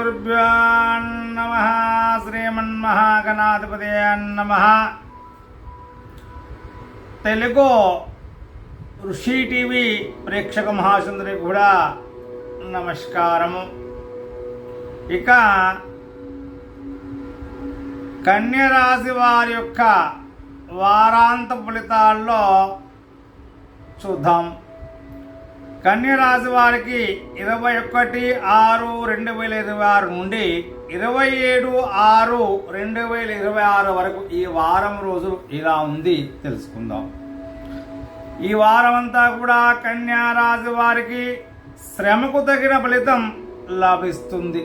గురుభ్యో నమః. శ్రీమన్మహాగణాధిపతయే నమః. తెలుగు ఋషి టీవీ ప్రేక్షక మహాసుందరికి కూడా నమస్కారము. ఇక కన్యరాశి వారి యొక్క వారాంత ఫలితాల్లో చూద్దాం. కన్యరాశి వారికి 21/6/2026 నుండి 27/6/2026 వరకు ఈ వారం రోజులు ఇలా ఉంది తెలుసుకుందాం. ఈ వారం అంతా కూడా కన్యారాశి వారికి శ్రమకు తగిన ఫలితం లభిస్తుంది.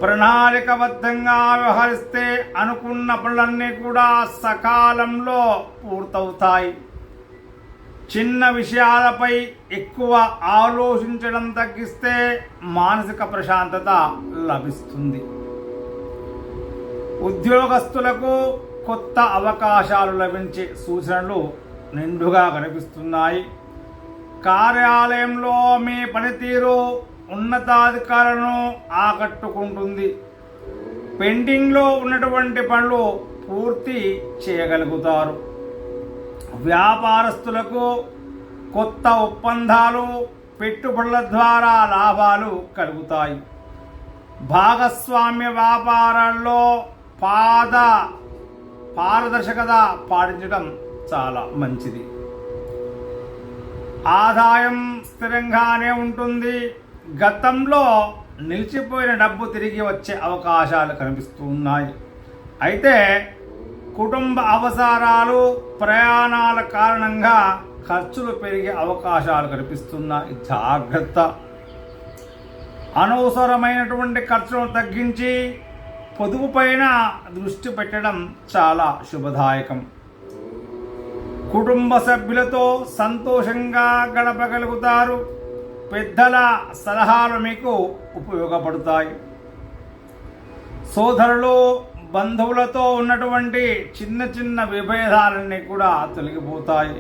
ప్రణాళికబద్ధంగా వ్యవహరిస్తే అనుకున్న పనులన్నీ కూడా సకాలంలో పూర్తవుతాయి. చిన్న విషయాలపై ఎక్కువ ఆలోచించడం తగ్గిస్తే మానసిక ప్రశాంతత లభిస్తుంది. ఉద్యోగస్తులకు కొత్త అవకాశాలు లభించే సూచనలు నిండుగా కనిపిస్తున్నాయి. కార్యాలయంలో మీ పనితీరు ఉన్నతాధికారులను ఆకట్టుకుంటుంది. పెండింగ్లో ఉన్నటువంటి పనులు పూర్తి చేయగలుగుతారు. వ్యాపారస్తులకు కొత్త ఒప్పందాలు, పెట్టుబడుల ద్వారా లాభాలు కలుగుతాయి. భాగస్వామ్య వ్యాపారాల్లో పారదర్శకత పాటించడం చాలా మంచిది. ఆదాయం స్థిరంగానే ఉంటుంది. గతంలో నిలిచిపోయిన డబ్బు తిరిగి వచ్చే అవకాశాలు కనిపిస్తూ ఉన్నాయి. అయితే కుటుంబ అవసరాలు, ప్రయాణాల కారణంగా ఖర్చులు పెరిగే అవకాశాలు కనిపిస్తున్నాయి. జాగ్రత్త. అనవసరమైనటువంటి ఖర్చులను తగ్గించి పొదుపు పైన దృష్టి పెట్టడం చాలా శుభదాయకం. కుటుంబ సభ్యులతో సంతోషంగా గడపగలుగుతారు. పెద్దల సలహాలు మీకు ఉపయోగపడతాయి. సోదరులు, బంధువులతో ఉన్నటువంటి చిన్న చిన్న విభేదాలన్నీ కూడా తొలగిపోతాయి.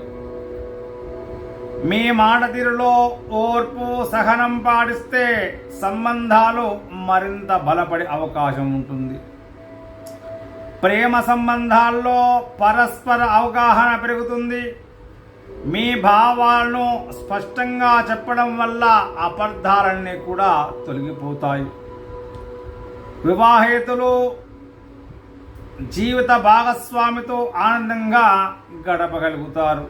మీ మాట తీరులో ఓర్పు, సహనం పాటిస్తే సంబంధాలు మరింత బలపడే అవకాశం ఉంటుంది. ప్రేమ సంబంధాల్లో పరస్పర అవగాహన పెరుగుతుంది. మీ భావాలను స్పష్టంగా చెప్పడం వల్ల అపార్థాలన్నీ కూడా తొలగిపోతాయి. వివాహేతులు జీవిత భాగస్వామితో ఆనందంగా గడపగలుగుతారు.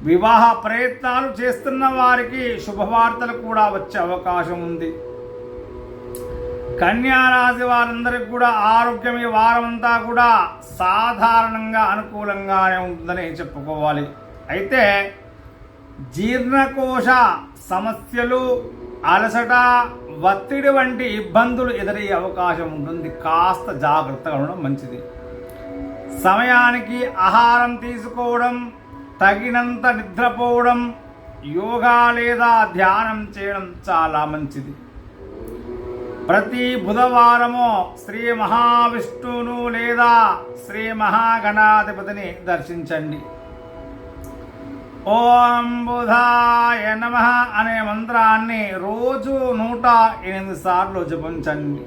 వివాహ ప్రయత్నాలు చేస్తున్న వారికి శుభవార్తలు కూడా వచ్చే అవకాశం ఉంది. కన్యారాశి వారందరికీ కూడా ఆరోగ్యం ఈ వారం అంతా కూడా సాధారణంగా అనుకూలంగానే ఉంటుందని చెప్పుకోవాలి. అయితే జీర్ణకోశ సమస్యలు, అలసట, ఒత్తిడి వంటి ఇబ్బందులు ఎదురయ్యే అవకాశం ఉంటుంది. కాస్త జాగ్రత్తగా ఉండడం మంచిది. సమయానికి ఆహారం తీసుకోవడం, తగినంత నిద్రపోవడం, యోగా లేదా ధ్యానం చేయడం చాలా మంచిది. ప్రతి బుధవారము శ్రీ మహావిష్ణువును లేదా శ్రీ మహాగణాధిపతిని దర్శించండి. ఓం బుధాయ నమః అనే మంత్రాన్ని రోజు 108 సార్లు జపించండి.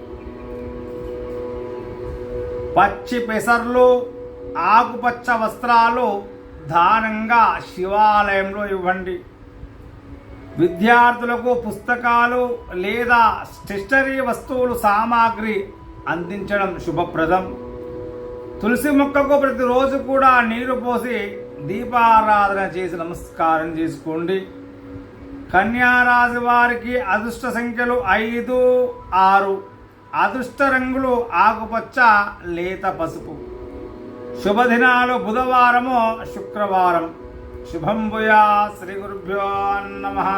పచ్చి పెసర్లు, ఆకుపచ్చ వస్త్రాలు దానంగా శివాలయంలో ఇవ్వండి. విద్యార్థులకు పుస్తకాలు లేదా స్టేషనరీ వస్తువులు సామాగ్రి అందించడం శుభప్రదం. తులసి మొక్కకు ప్రతిరోజు కూడా నీరు పోసి దీపారాధన చేసి నమస్కారం చేసుకోండి. కన్యారాశి వారికి అదృష్ట సంఖ్యలు 5, 6. అదృష్ట రంగులు ఆకుపచ్చ, లేత పసుపు. శుభదినాలు బుధవారము, శుక్రవారం. శుభం భూయా. శ్రీ గురుభ్యో నమః.